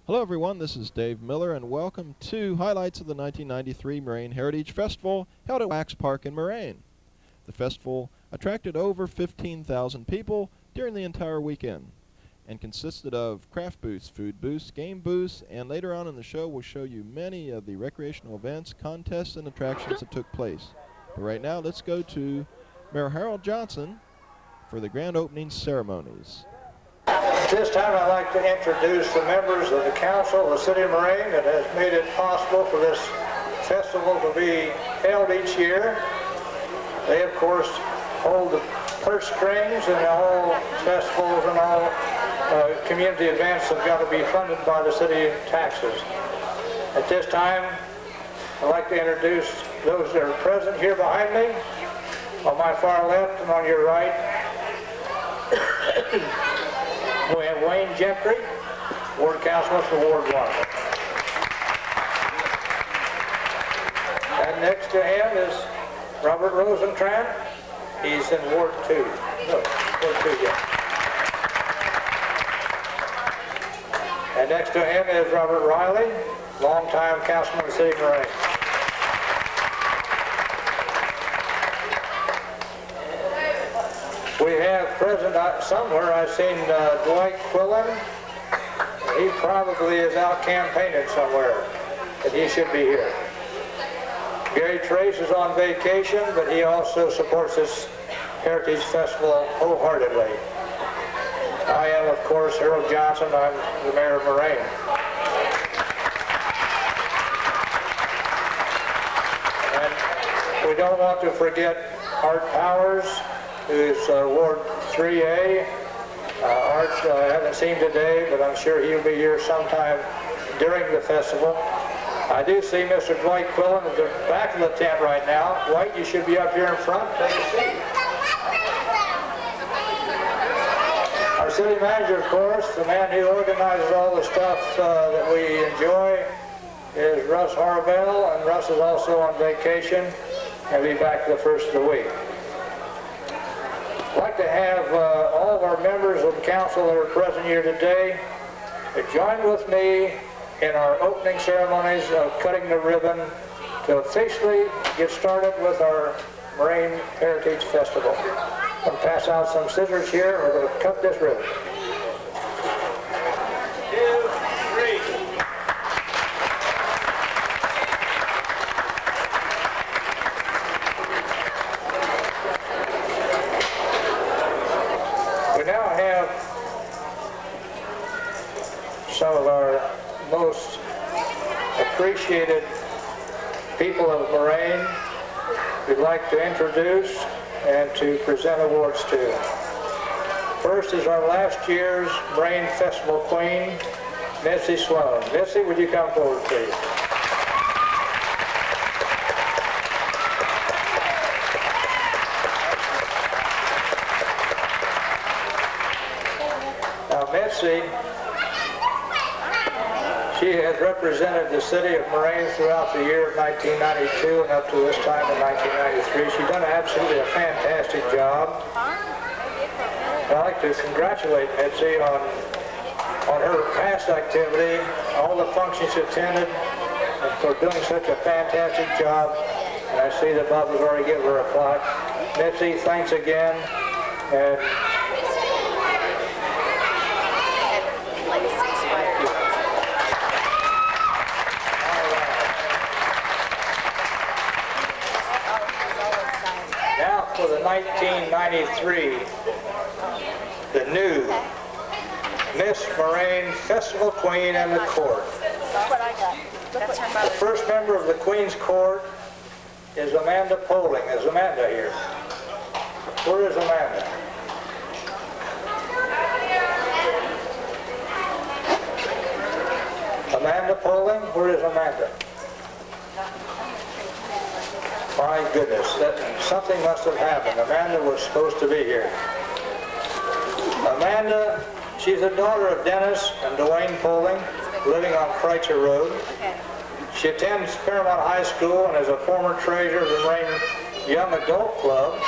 Hello everyone, this is Dave Miller and welcome to highlights of the 1993 Moraine Heritage Festival held at Wax Park in Moraine. The festival attracted over 15,000 people during the entire weekend and consisted of craft booths, food booths, game booths, and later on in the show we'll show you many of the recreational events, contests, and attractions that took place. But right now let's go to Mayor Harold Johnson for the grand opening ceremonies. At this time, I'd like to introduce the members of the council of the city of Moraine that has made it possible for this festival to be held each year. They, of course, hold the purse strings, and all festivals and all community events have got to be funded by the city taxes. At this time, I'd like to introduce those that are present here behind me, on my far left and on your right. We have Wayne Gentry, Ward Councilman for Ward 1. And next to him is Robert Rosentrant. He's in Ward 2. No, Ward 2, yeah. And next to him is Robert Riley, longtime councilman of the city of Moraine. We have present somewhere, I've seen Dwight Quillen. He probably is out campaigning somewhere, but he should be here. Gary Trace is on vacation, but he also supports this Heritage Festival wholeheartedly. I am, of course, Harold Johnson. I'm the mayor of Moraine. And we don't want to forget Art Powers, who's Ward 3A. Art, I haven't seen today, but I'm sure he'll be here sometime during the festival. I do see Mr. Dwight Quillen at the back of the tent right now. Dwight, you should be up here in front. Take a seat. Our city manager, of course, the man who organizes all the stuff that we enjoy, is Russ Harvell, and Russ is also on vacation. He'll be back the first of the week. I'd like to have all of our members of the council that are present here today join with me in our opening ceremonies of cutting the ribbon to officially get started with our Moraine Heritage Festival. I'm going to pass out some scissors here. We're going to cut this ribbon. 2, 3. Some of our most appreciated people of Moraine we'd like to introduce and to present awards to. First is our last year's Moraine Festival Queen, Missy Sloan. Missy, would you come forward, please? Now, Missy, she has represented the city of Moraine throughout the year of 1992 and up to this time in 1993. She's done absolutely a fantastic job. I'd like to congratulate Mitzi on her past activity, all the functions she attended, and for doing such a fantastic job. And I see that Bob has already given her a plaque. Mitzi, thanks again. And for the 1993, the new Miss Moraine Festival Queen and the Court. The first member of the Queen's Court is Amanda Poling. Is Amanda here? Where is Amanda? Amanda Poling? Where is Amanda? My goodness, something must have happened. Amanda was supposed to be here. Amanda, she's the daughter of Dennis and Dwayne Poling, living on Kreitzer Road. She attends Paramount High School and is a former treasurer of the Moraine Young Adult Club.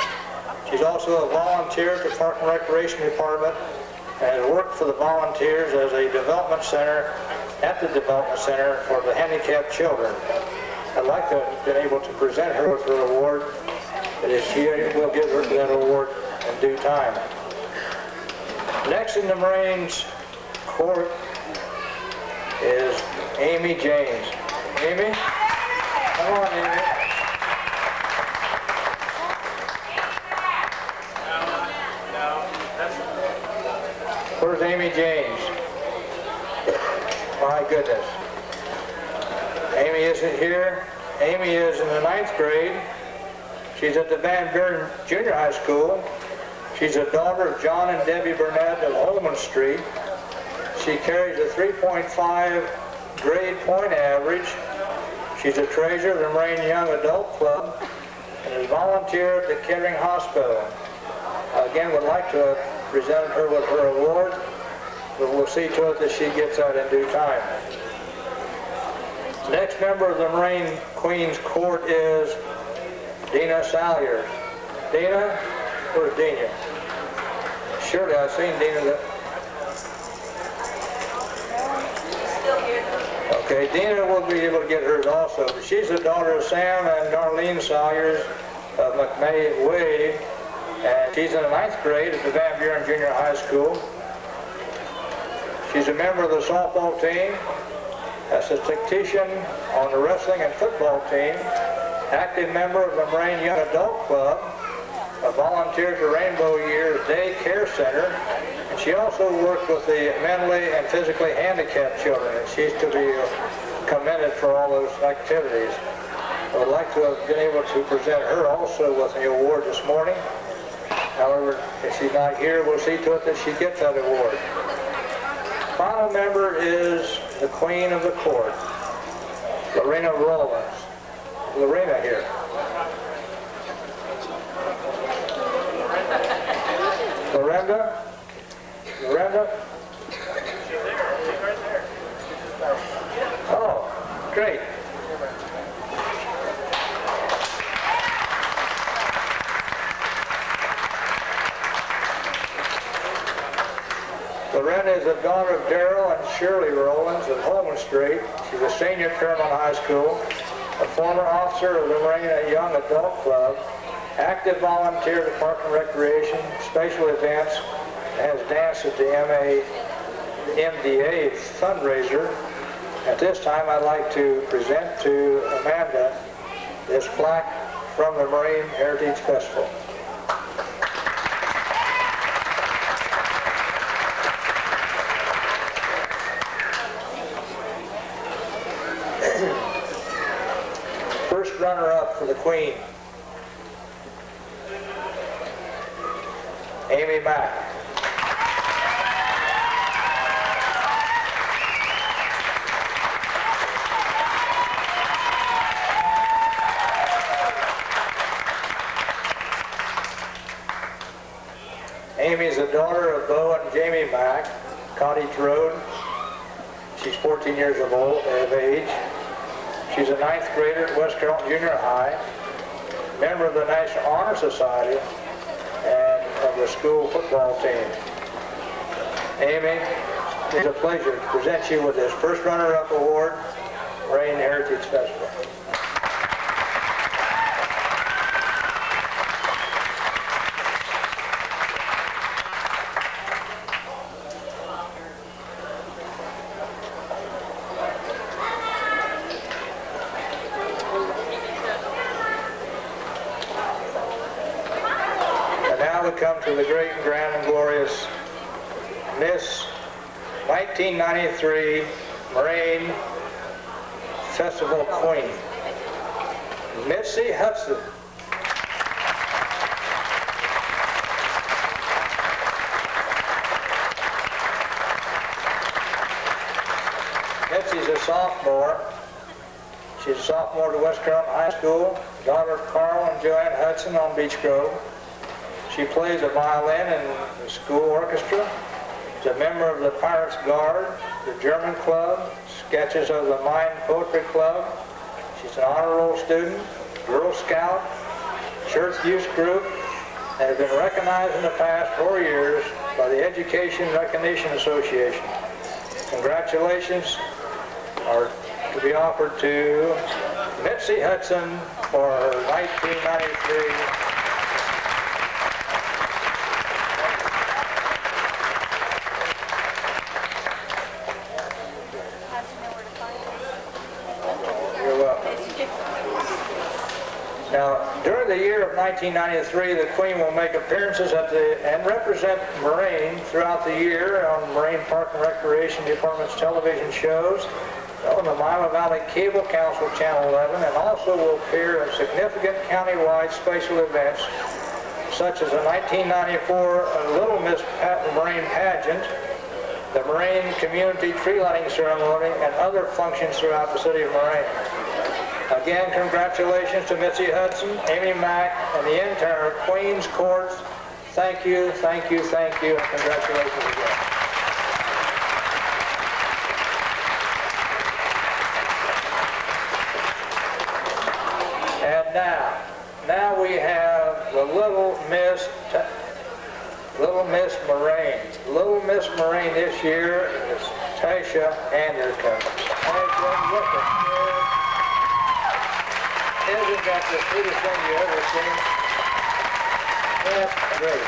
She's also a volunteer at the Park and Recreation Department and has worked for the volunteers as a development center at the Development Center for the Handicapped Children. I'd like to have been able to present her with her award, but if she will give her that award in due time. Next in the Marines court is Amy James. Amy? Come on, Amy. Where's Amy James? My goodness. Amy isn't here. Amy is in the 9th grade. She's at the Van Buren Junior High School. She's a daughter of John and Debbie Burnett of Holman Street. She carries a 3.5 grade point average. She's a treasurer of the Moraine Young Adult Club and is a volunteer at the Kettering Hospital. Again, would like to have presented her with her award, but we'll see to it that she gets that in due time. Next member of the Moraine Queen's Court is Dina Salyers. Dina? Where's Dina? Surely I've seen Dina. Okay, Dina will be able to get hers also. But she's the daughter of Sam and Darlene Salyers of McMay Wade, and she's in the 9th grade at the Van Buren Junior High School. She's a member of the softball team, a statistician on the wrestling and football team, active member of the Moraine Young Adult Club, a volunteer for Rainbow Years Day Care Center, and she also worked with the mentally and physically handicapped children, and she's to be commended for all those activities. I would like to have been able to present her also with the award this morning. However, if she's not here, we'll see to it that she gets that award. Final member is the Queen of the Court, Lorena Rollins. Lorena here. Lorenda? Lorenda? Oh, great. Lorena is the daughter of Darrell and Shirley Rollins of Holman Street. She's a senior at Claremont High School, a former officer of the Moraine Young Adult Club, active volunteer to Park and Recreation, special events, has danced at the MDA fundraiser. At this time, I'd like to present to Amanda this plaque from the Moraine Heritage Festival. First runner-up for the Queen, Amy Mack. Amy is the daughter of Bo and Jamie Mack, Cottage Road. She's 14 years of age. She's a 9th grader at West Carrollton Junior High, member of the National Honor Society, and of the school football team. Amy, it's a pleasure to present you with this first runner-up award, Moraine Heritage Festival. Come to the great and grand and glorious Miss 1993 Moraine Festival Queen, Mitzi Hudson. Mitzi's a sophomore. She's a sophomore to West Carrollton High School, daughter of Carl and Joanne Hudson on Beech Grove. She plays a violin in the school orchestra. She's a member of the Pirates Guard, the German Club, sketches of the Mine Poetry Club. She's an honor roll student, Girl Scout, Church Youth Group, and has been recognized in the past 4 years by the Education Recognition Association. Congratulations, are to be offered to Mitzi Hudson for 1993. Now, during the year of 1993, the Queen will make appearances and represent Moraine throughout the year on Moraine Park and Recreation Department's television shows, on the Mila Valley Cable Council Channel 11, and also will appear in significant county-wide special events such as the 1994 Little Miss Moraine Pageant, the Moraine Community Tree Lighting Ceremony, and other functions throughout the city of Moraine. Again, congratulations to Mitzi Hudson, Amy Mack, and the entire Queen's Court. Thank you, thank you, thank you, and congratulations again. And now we have the Little Miss Moraine. Little Miss Moraine this year is Tasha Anderson. Isn't that the sweetest thing you ever seen? That's great.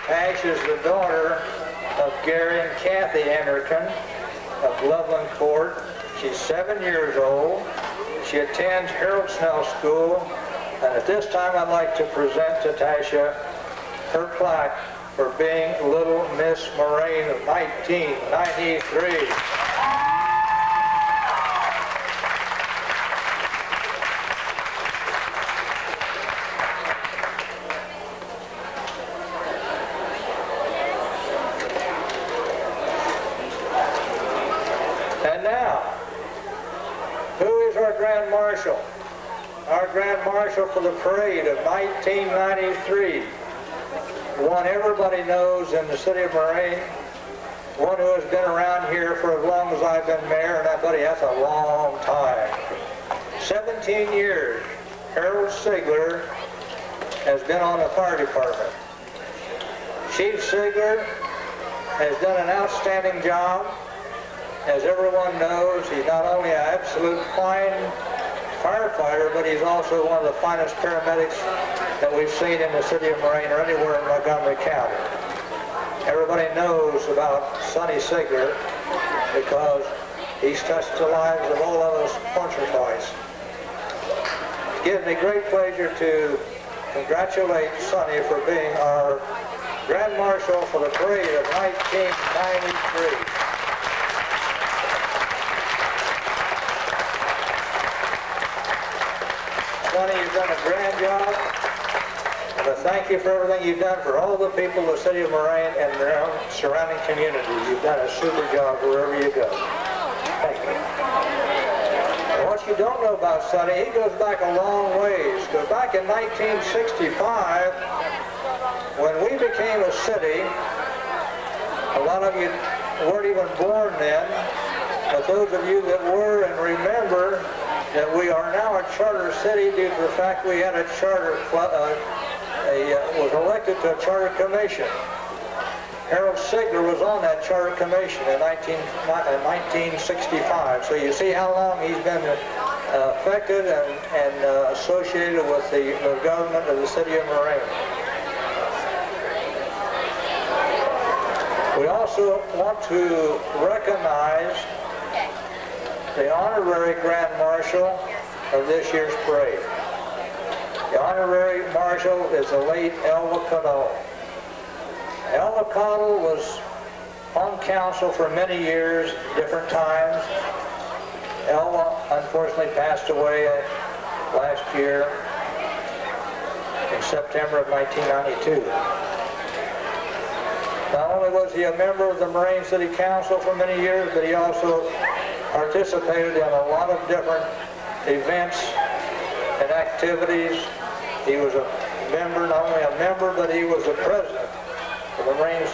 Tash is the daughter of Gary and Kathy Anderton of Loveland Court. She's 7 years old. She attends Harold Snell School. And at this time, I'd like to present to Tasha her plaque for being Little Miss Moraine of 1993. Our Grand Marshal for the parade of 1993, one everybody knows in the city of Moraine, one who has been around here for as long as I've been mayor, and I buddy, that's a long time. 17 years, Harold Sigler has been on the fire department. Chief Sigler has done an outstanding job. As everyone knows, he's not only an absolute fine firefighter, but he's also one of the finest paramedics that we've seen in the city of Moraine or anywhere in Montgomery County. Everybody knows about Sonny Sigler because he's touched the lives of all of us once or twice. It gives me great pleasure to congratulate Sonny for being our Grand Marshal for the parade of 1993. Sonny, you've done a grand job, and I thank you for everything you've done for all the people of the city of Moraine and their own surrounding community. You've done a super job wherever you go. Thank you. And what you don't know about Sonny, he goes back a long ways. Goes back in 1965, when we became a city, a lot of you weren't even born then, but those of you that were and remember that we are now a charter city due to the fact we had a charter club, was elected to a charter commission. Harold Sigler was on that charter commission in 1965. So you see how long he's been affected and associated with the government of the city of Moraine. We also want to recognize the honorary Grand Marshal of this year's parade. The honorary marshal is the late Elva Connell. Elva Connell was on council for many years, different times. Elva unfortunately passed away last year in September of 1992. Not only was he a member of the Moraine City Council for many years, but he also participated in a lot of different events and activities. He was a member, not only a member, but he was the president of the Moraine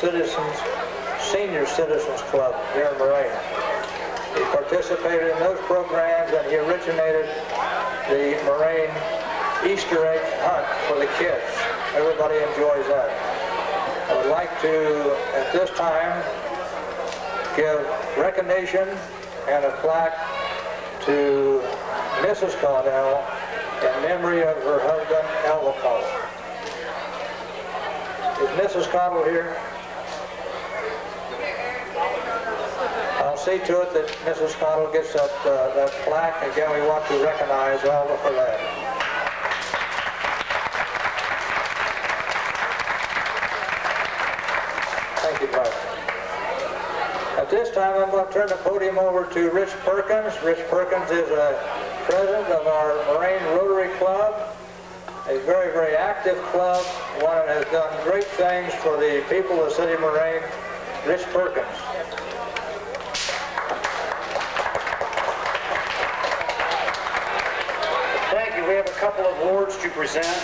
Senior Citizens Club here in Moraine. He participated in those programs, and he originated the Moraine Easter egg hunt for the kids. Everybody enjoys that. I would like to, at this time, give recognition and a plaque to Mrs. Caudell in memory of her husband, Elva Caudell. Is Mrs. Caudell here? I'll see to it that Mrs. Caudell gets that plaque. Again, we want to recognize Elva for that. Thank you, Mike. At this time, I'm going to turn the podium over to Rich Perkins. Rich Perkins is a president of our Moraine Rotary Club, a very, very active club, one that has done great things for the people of the city of Moraine. Rich Perkins. Thank you. We have a couple of awards to present.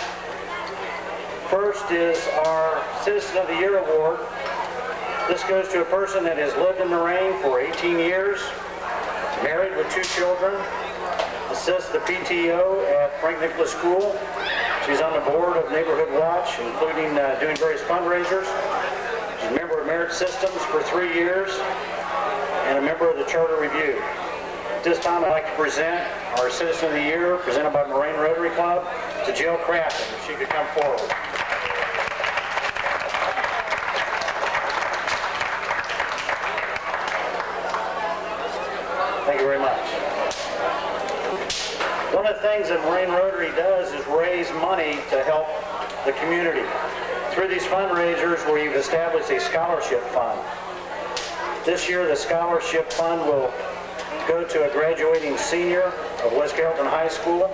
First is our Citizen of the Year Award. This goes to a person that has lived in Moraine for 18 years, married with 2 children, assists the PTO at Frank Nicholas School. She's on the board of Neighborhood Watch, including doing various fundraisers. She's a member of Merit Systems for 3 years and a member of the Charter Review. At this time, I'd like to present our Citizen of the Year, presented by Moraine Rotary Club, to Jill Crafton, if she could come forward. Thank you very much. One of the things that Moraine Rotary does is raise money to help the community. Through these fundraisers, we've established a scholarship fund. This year, the scholarship fund will go to a graduating senior of West Carrollton High School.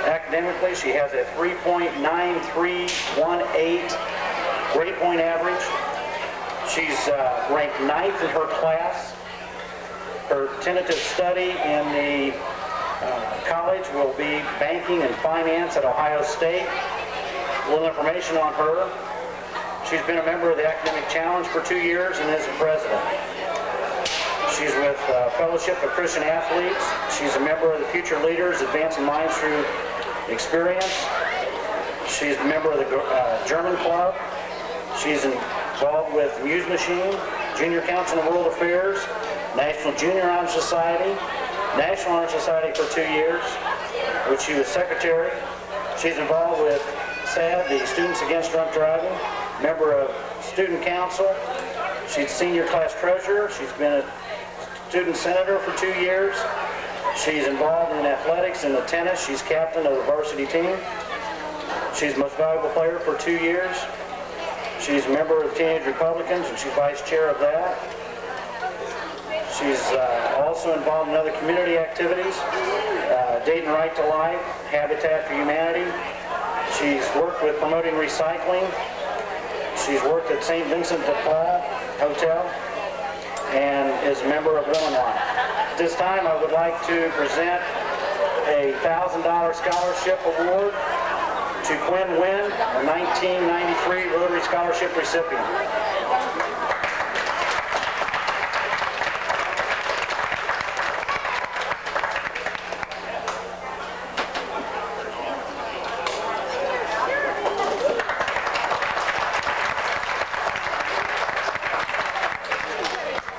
Academically, she has a 3.9318 grade point average. She's ranked 9th in her class. Her tentative study in the college will be banking and finance at Ohio State. A little information on her. She's been a member of the Academic Challenge for 2 years and is the president. She's with Fellowship of Christian Athletes. She's a member of the Future Leaders Advancing Minds Through Experience. She's a member of the German Club. She's involved with Muse Machine, Junior Council of World Affairs, National Junior Honor Society, National Honor Society for 2 years, which she was secretary. She's involved with SAD, the Students Against Drunk Driving, member of Student Council. She's senior class treasurer. She's been a student senator for 2 years. She's involved in athletics and the tennis. She's captain of the varsity team. She's most valuable player for 2 years. She's a member of the Teenage Republicans and she's vice chair of that. She's also involved in other community activities, Dayton Right to Life, Habitat for Humanity. She's worked with promoting recycling. She's worked at St. Vincent de Paul Hotel and is a member of Women Line. At this time, I would like to present a $1,000 scholarship award to Quinn Wynn, a 1993 Rotary Scholarship recipient.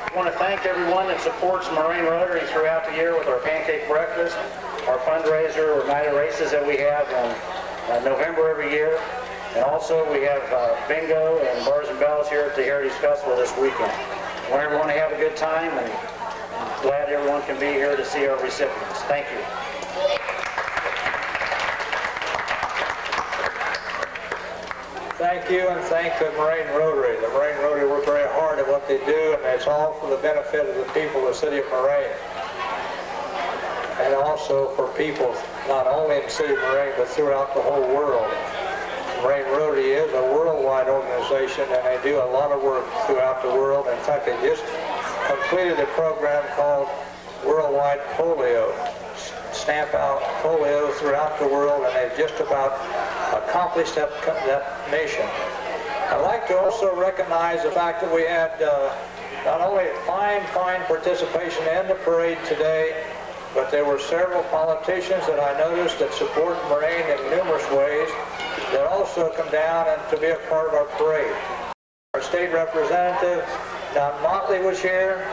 I want to thank everyone that supports Moraine Rotary throughout the year with our pancake breakfast, our fundraiser or night of races that we have in November every year. And also we have bingo and bars and bells here at the Heritage Festival this weekend. I want everyone to have a good time and I'm glad everyone can be here to see our recipients. Thank you. Thank you, and thank the Moraine Rotary. The Moraine Rotary work very hard at what they do, and it's all for the benefit of the people of the city of Moraine. And also for people not only in the city of Moraine, but throughout the whole world. Moraine Rotary is a worldwide organization, and they do a lot of work throughout the world. In fact, they just completed a program called Worldwide Polio. Stamp out polio throughout the world, and they've just about accomplished that mission. I'd like to also recognize the fact that we had not only fine participation in the parade today, but there were several politicians that I noticed that support Moraine in numerous ways that also come down and to be a part of our parade. Our state representative, Don Motley, was here.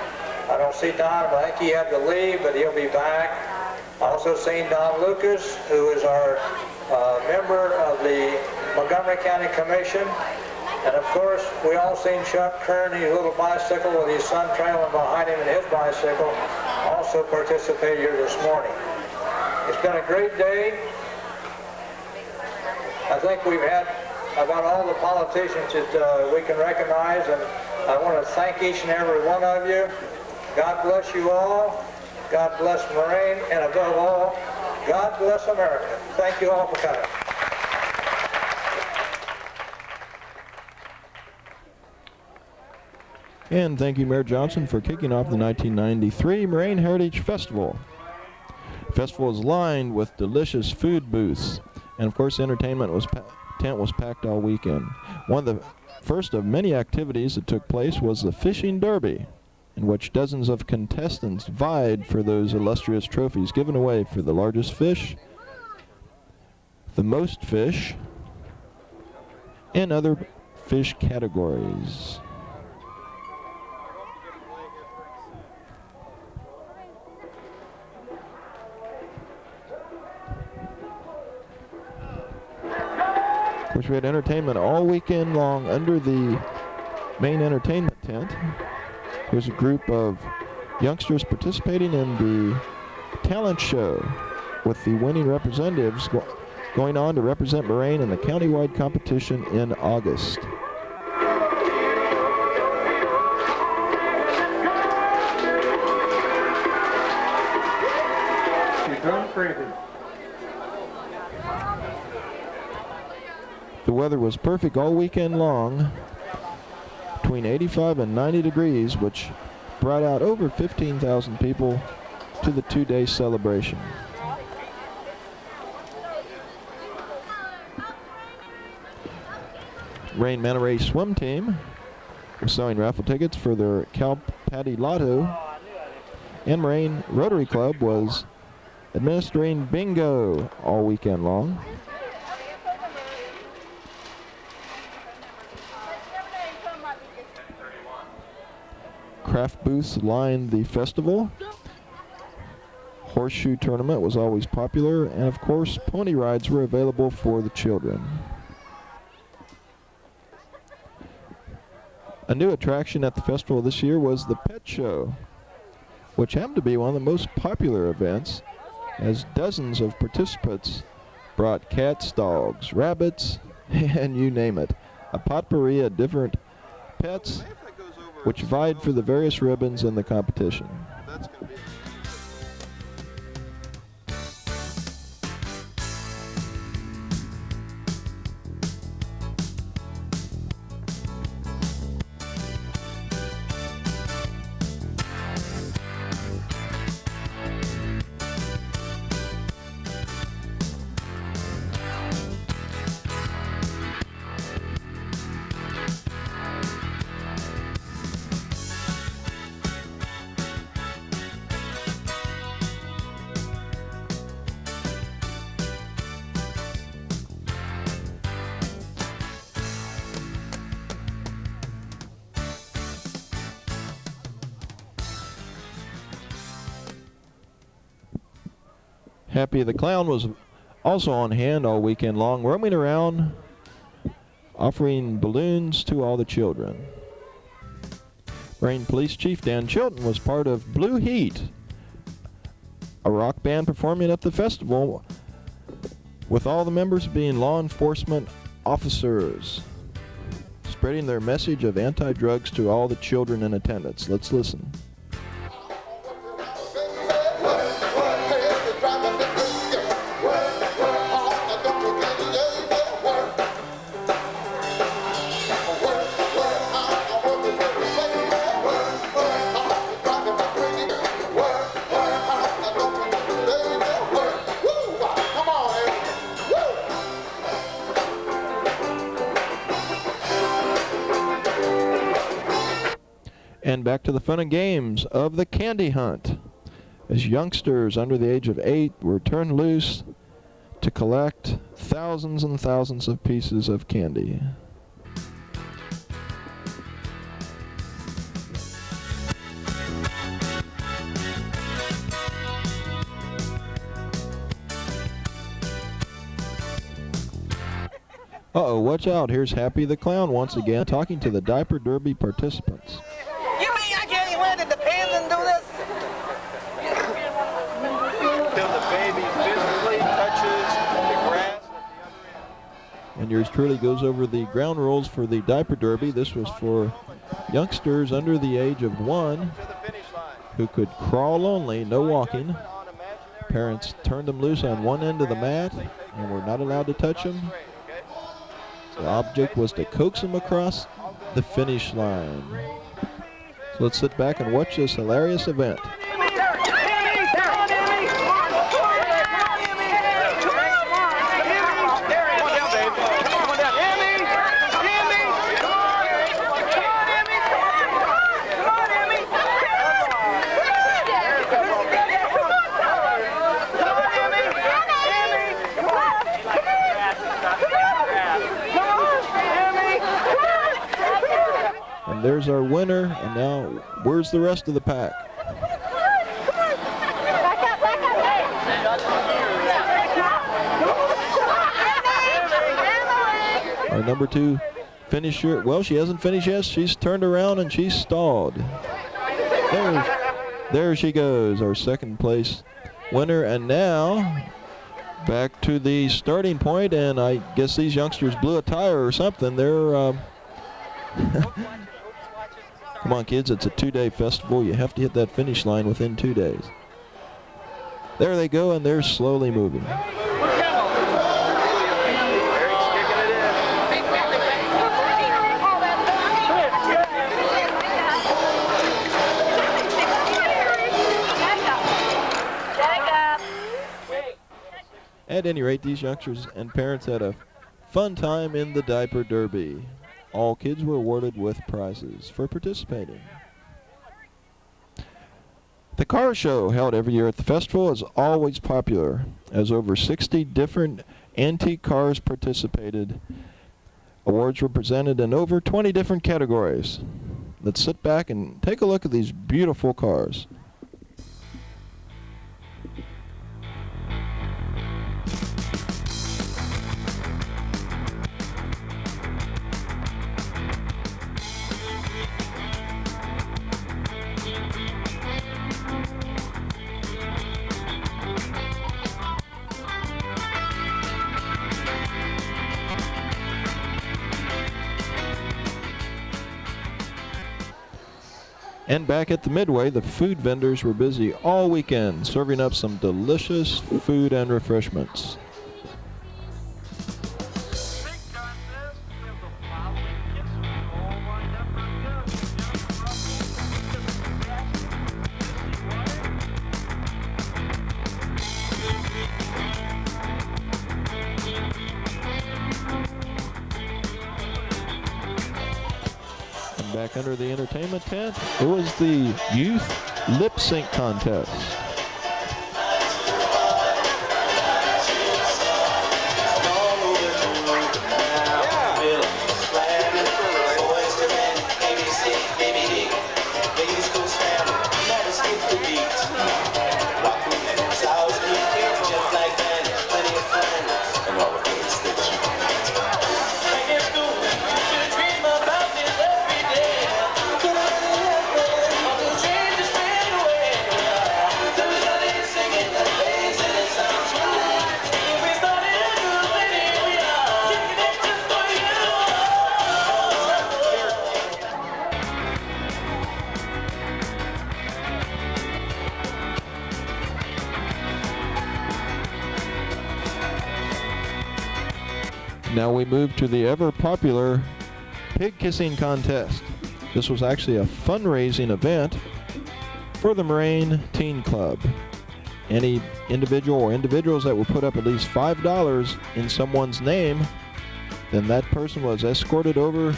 I don't see Don, but I think he had to leave, but he'll be back. Also seen Don Lucas, who is our member of the Montgomery County Commission. And of course, we all seen Chuck Kern, his little bicycle with his son trailing behind him in his bicycle, also participated here this morning. It's been a great day. I think we've had about all the politicians that we can recognize, and I want to thank each and every one of you. God bless you all. God bless Moraine, and above all, God bless America. Thank you all for coming. And thank you, Mayor Johnson, for kicking off the 1993 Moraine Heritage Festival. The festival is lined with delicious food booths, and of course, entertainment tent was packed all weekend. One of the first of many activities that took place was the Fishing Derby, in which dozens of contestants vied for those illustrious trophies given away for the largest fish, the most fish, and other fish categories. Of course, we had entertainment all weekend long under the main entertainment tent. There's a group of youngsters participating in the talent show, with the winning representatives going on to represent Moraine in the countywide competition in August. She's going crazy. The weather was perfect all weekend long, between 85 and 90 degrees, which brought out over 15,000 people to the two-day celebration. Moraine Monterey swim team was selling raffle tickets for their Cow Patty Lotto, and Moraine Rotary Club was administering bingo all weekend long. Craft booths lined the festival. Horseshoe tournament was always popular, and of course, pony rides were available for the children. A new attraction at the festival this year was the pet show, which happened to be one of the most popular events, as dozens of participants brought cats, dogs, rabbits, and you name it, a potpourri of different pets, which vied for the various ribbons in the competition. Happy the Clown was also on hand all weekend long, roaming around, offering balloons to all the children. Moraine Police Chief Dan Chilton was part of Blue Heat, a rock band performing at the festival, with all the members being law enforcement officers, spreading their message of anti-drugs to all the children in attendance. Let's listen. And back to the fun and games of the candy hunt, as youngsters under the age of 8 were turned loose to collect thousands and thousands of pieces of candy. Uh-oh, watch out. Here's Happy the Clown once again talking to the Diaper Derby participants. You mean I can't even land in the pants and do this? Till the baby physically touches the grass at the other end. And yours truly goes over the ground rules for the Diaper Derby. This was for youngsters under the age of 1 who could crawl only, no walking. Parents turned them loose on one end of the mat and were not allowed to touch them. The object was to coax them across the finish line. So let's sit back and watch this hilarious event. And there's our winner, and now where's the rest of the pack? Our number 2 finisher, well, she hasn't finished yet. She's turned around and she's stalled. There she goes, our second place winner. And now back to the starting point, and I guess these youngsters blew a tire or something. They're come on, kids, it's a 2-day festival. You have to hit that finish line within 2 days. There they go, and they're slowly moving. At any rate, these youngsters and parents had a fun time in the Diaper Derby. All kids were awarded with prizes for participating. The car show held every year at the festival is always popular, as over 60 different antique cars participated. Awards were presented in over 20 different categories. Let's sit back and take a look at these beautiful cars. And back at the Midway, the food vendors were busy all weekend, serving up some delicious food and refreshments. Back under the entertainment tent, it was the youth lip sync contest. Now we move to the ever-popular pig kissing contest. This was actually a fundraising event for the Moraine Teen Club. Any individual or individuals that would put up at least $5 in someone's name, then that person was escorted over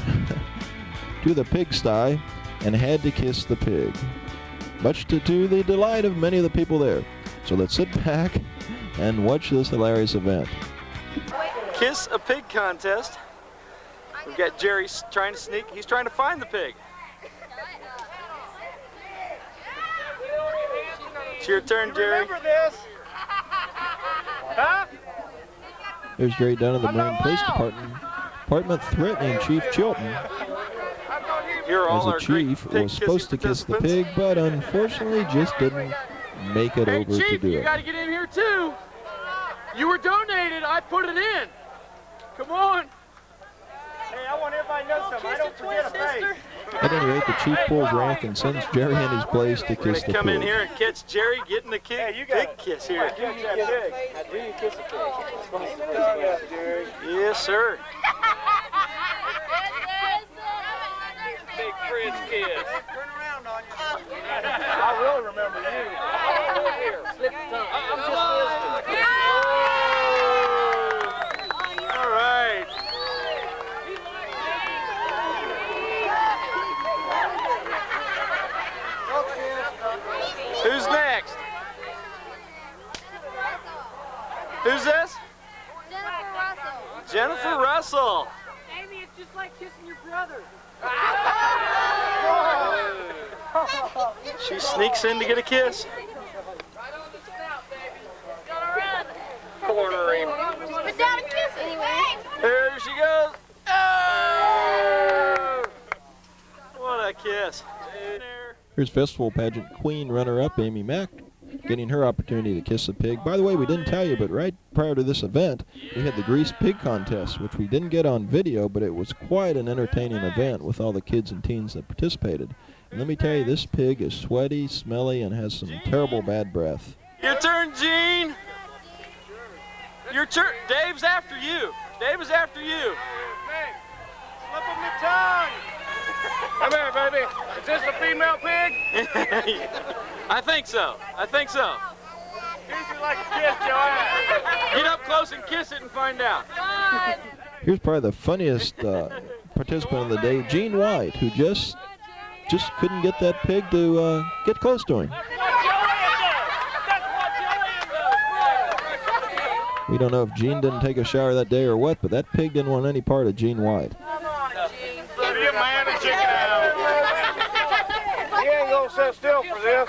to the pigsty and had to kiss the pig, much to the delight of many of the people there. So let's sit back and watch this hilarious event. Kiss a Pig contest. We've got Jerry trying to sneak. He's trying to find the pig. It's your turn, Jerry. Remember this? Huh? There's Jerry Dunn of the Moraine Police Department threatening Chief Chilton, Here are all as the our great chief pig was supposed to kissing kiss the participants. pig, but unfortunately just didn't make it Hey, over to Chief, do you it. got to get in here too. You were donated. I put it in. Come on. Hey, I want everybody to know something. I don't forget a face. At any rate, the chief pulls rank and sends Jerry in his place to We're going kiss to the come in pig. here and catch Jerry getting the pig kiss here. Do you kiss a pig? Yes, sir. Big Fred's kiss. Turn around on you. I really remember you. Slip the tongue. I'm just listening. All right. Who's next? Who's this? Jennifer Russell. Amy, it's just like kissing your brother. She sneaks in to get a kiss. Right on the snout, baby. Gotta run. Corner him. Put down a kiss anyway. There she goes. Oh! What a kiss. Here's festival pageant queen runner-up Amy Mack getting her opportunity to kiss the pig. By the way, we didn't tell you, but right prior to this event, we had the Grease Pig Contest, which we didn't get on video, but it was quite an entertaining event with all the kids and teens that participated. And let me tell you, this pig is sweaty, smelly, and has some terrible bad breath. Your turn, Gene. Your turn. Dave's after you. Dave is after you. Slip him your tongue. Come here, baby. Is this a female pig? I think so. I think so. Kiss you like a kiss, Joanne. Get up close and kiss it and find out. Here's probably the funniest participant of the day, Gene White, who just couldn't get that pig to get close to him. That's what Joanne does. We don't know if Gene didn't take a shower that day or what, but that pig didn't want any part of Gene White. Be a man and chicken out. He ain't gonna sit still for this.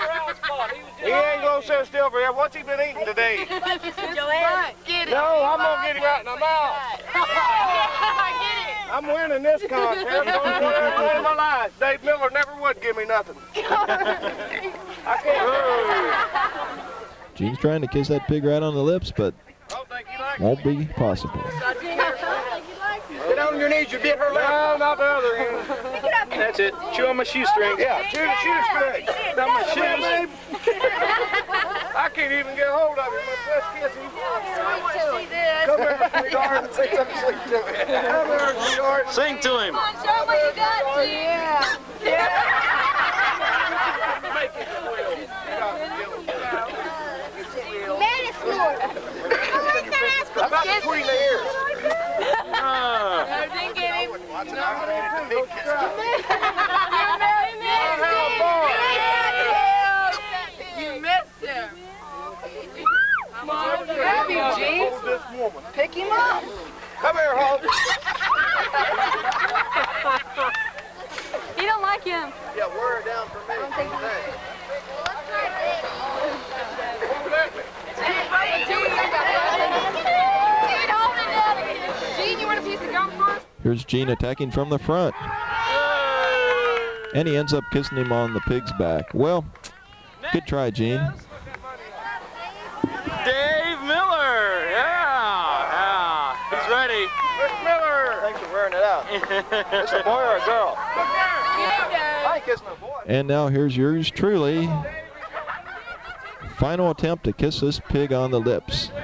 He ain't gonna sit still for this. What's he been eating today? Joanne, get it. No, I'm gonna get him right in the mouth. I'm winning this contest. All my life. Dave Miller never would give me nothing. I can't. Gene's trying to kiss that pig right on the lips, but Don't think you like won't be possible. Get on your knees, you bit her lip. No, not the other end. That's it. Chew on my shoestring. Yeah, chew the shoestring. Not my shoes. I can't even get a hold of him. My best kiss him. She did. Come here, sweetheart, and say something sweet to me. Come here, sweetheart. Sing to him. Come on, show 'em what you got. Yeah. How about between the ears? Ah. Didn't get him. You missed him. Come on, grab him, Gene. Hold this woman. Pick him up. Come here, Hulk. You don't like him. Yeah, wear her down for me. Gene, you want a piece of gum first? Here's Gene attacking from the front, and he ends up kissing him on the pig's back. Well, good try, Gene. Dave Miller. Yeah. He's ready. Mr. Miller. Thanks for wearing it out. It's a boy or a girl? I ain't kissing a boy. And now here's yours truly. Final attempt to kiss this pig on the lips. Yeah.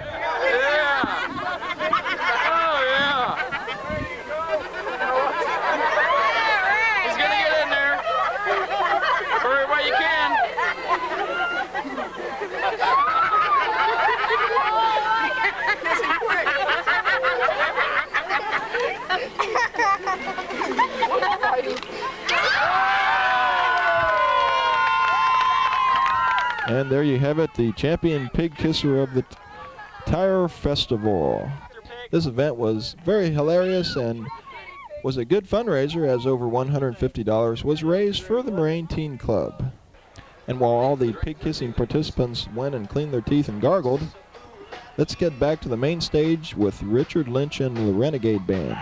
Oh, yeah. He's going to get in there. Hurry while you can. And there you have it, the champion pig kisser of the entire festival. This event was very hilarious and was a good fundraiser, as over $150 was raised for the Moraine Teen Club. And while all the pig-kissing participants went and cleaned their teeth and gargled, let's get back to the main stage with Richard Lynch and the Renegade Band.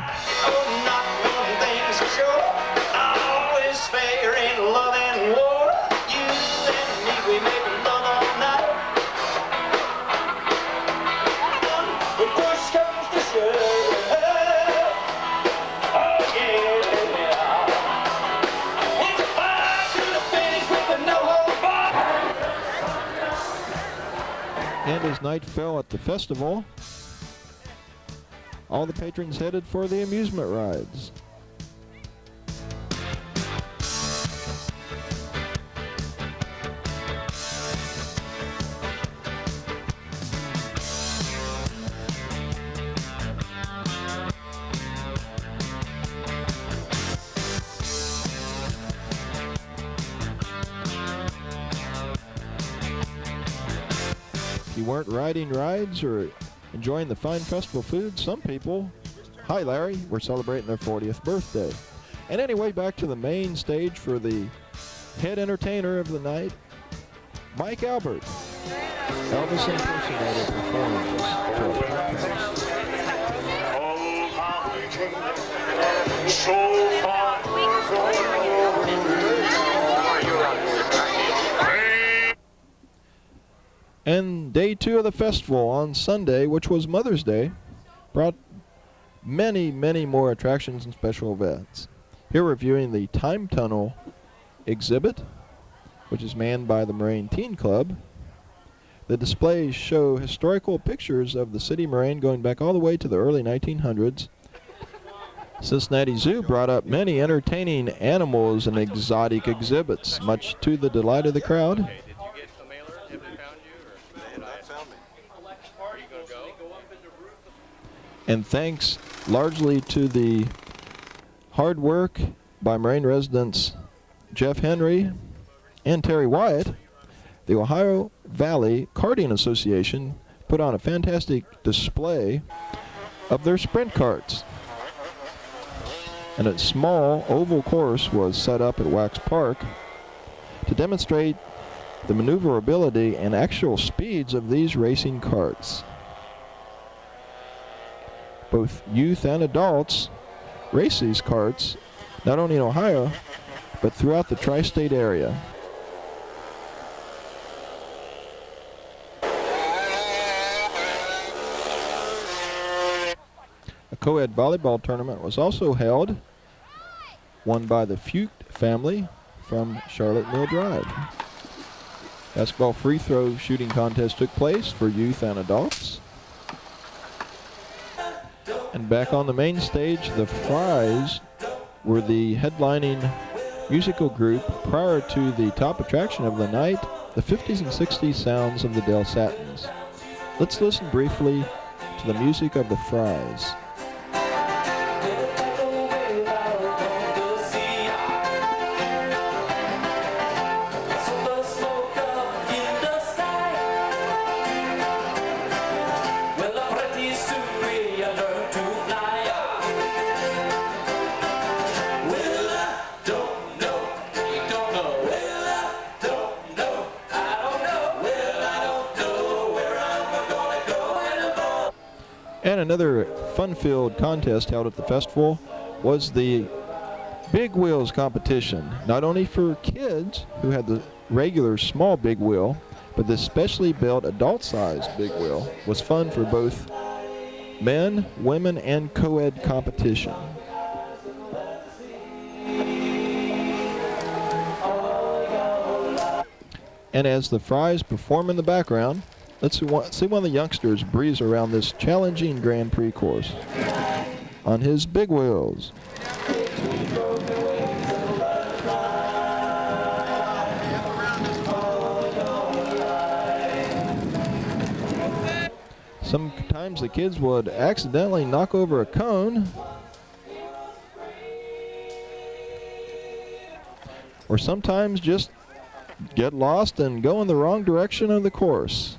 And as night fell at the festival, all the patrons headed for the amusement rides. If you weren't riding rides or enjoying the fine festival food, some people, hi Larry, were celebrating their 40th birthday. And anyway, back to the main stage for the head entertainer of the night, Mike Albert. Elvis impersonator performing And day 2 of the festival on Sunday, which was Mother's Day, brought many, many more attractions and special events. Here we're viewing the Time Tunnel exhibit, which is manned by the Moraine Teen Club. The displays show historical pictures of the city of Moraine going back all the way to the early 1900s. Cincinnati Zoo brought up many entertaining animals and exotic exhibits, much to the delight of the crowd. And thanks largely to the hard work by Moraine residents Jeff Henry and Terry Wyatt, the Ohio Valley Karting Association put on a fantastic display of their sprint karts. And a small oval course was set up at Wax Park to demonstrate the maneuverability and actual speeds of these racing karts. Both youth and adults race these karts, not only in Ohio, but throughout the tri-state area. A co-ed volleyball tournament was also held, won by the Fuchs family from Charlotte Mill Drive. Basketball free throw shooting contest took place for youth and adults. And back on the main stage, the Fries were the headlining musical group prior to the top attraction of the night, the 50s and 60s sounds of the Del Satins. Let's listen briefly to the music of the Fries. And another fun-filled contest held at the festival was the Big Wheels competition, not only for kids who had the regular small big wheel, but the specially built adult-sized big wheel was fun for both men, women, and co-ed competition. And as the Fries perform in the background, let's see one of the youngsters breeze around this challenging Grand Prix course on his big wheels. Sometimes the kids would accidentally knock over a cone, or sometimes just get lost and go in the wrong direction of the course.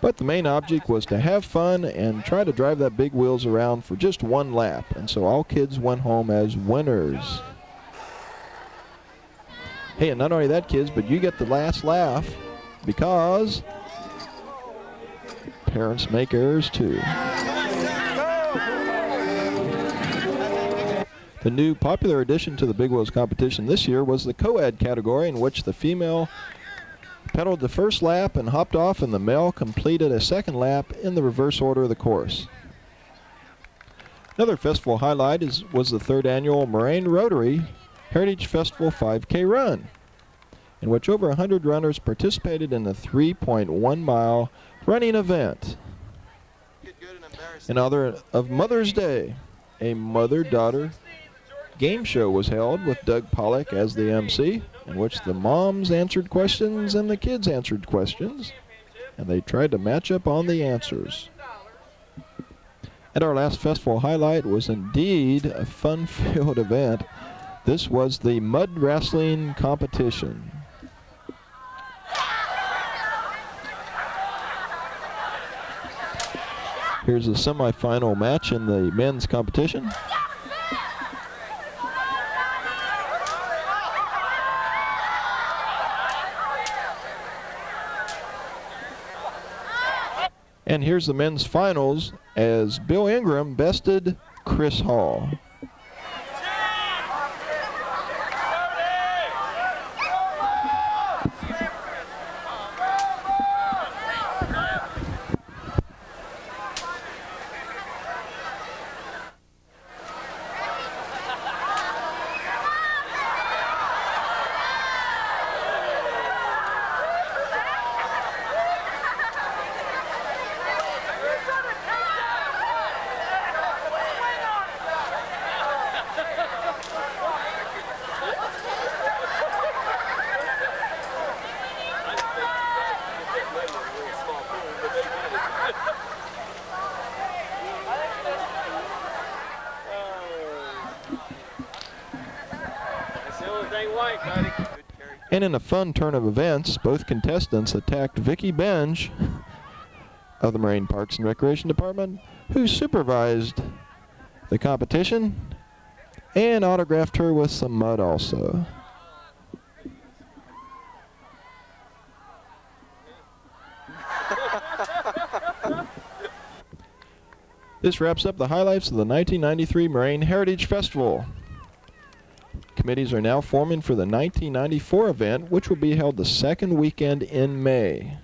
But the main object was to have fun and try to drive that big wheels around for just one lap, and so all kids went home as winners. Hey, and not only that, kids, but you get the last laugh because parents make errors too. The new popular addition to the Big Wheels competition this year was the co-ed category, in which the female pedaled the first lap and hopped off, and the male completed a second lap in the reverse order of the course. Another festival highlight was the third annual Moraine Heritage Festival 5K run, in which over 100 runners participated in the 3.1-mile running event. In honor of Mother's Day, a mother-daughter game show was held with Doug Pollock as the MC, in which the moms answered questions and the kids answered questions, and they tried to match up on the answers. And our last festival highlight was indeed a fun-filled event. This was the mud wrestling competition. Here's a semifinal match in the men's competition. And here's the men's finals as Bill Ingram bested Chris Hall. And in a fun turn of events, both contestants attacked Vicki Benj of the Moraine Parks and Recreation Department, who supervised the competition and autographed her with some mud also. This wraps up the highlights of the 1993 Moraine Heritage Festival. Committees are now forming for the 1994 event, which will be held the second weekend in May.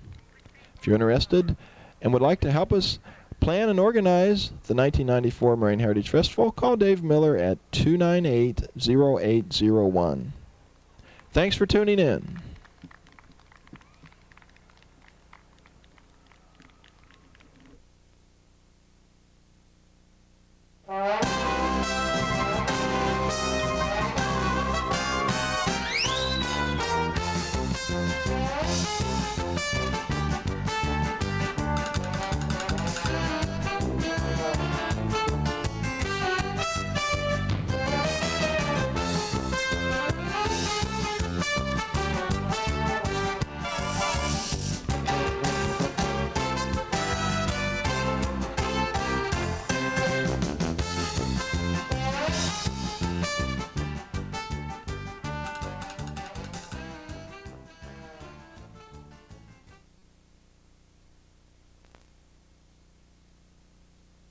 If you're interested and would like to help us plan and organize the 1994 Moraine Heritage Festival, call Dave Miller at 298-0801. Thanks for tuning in.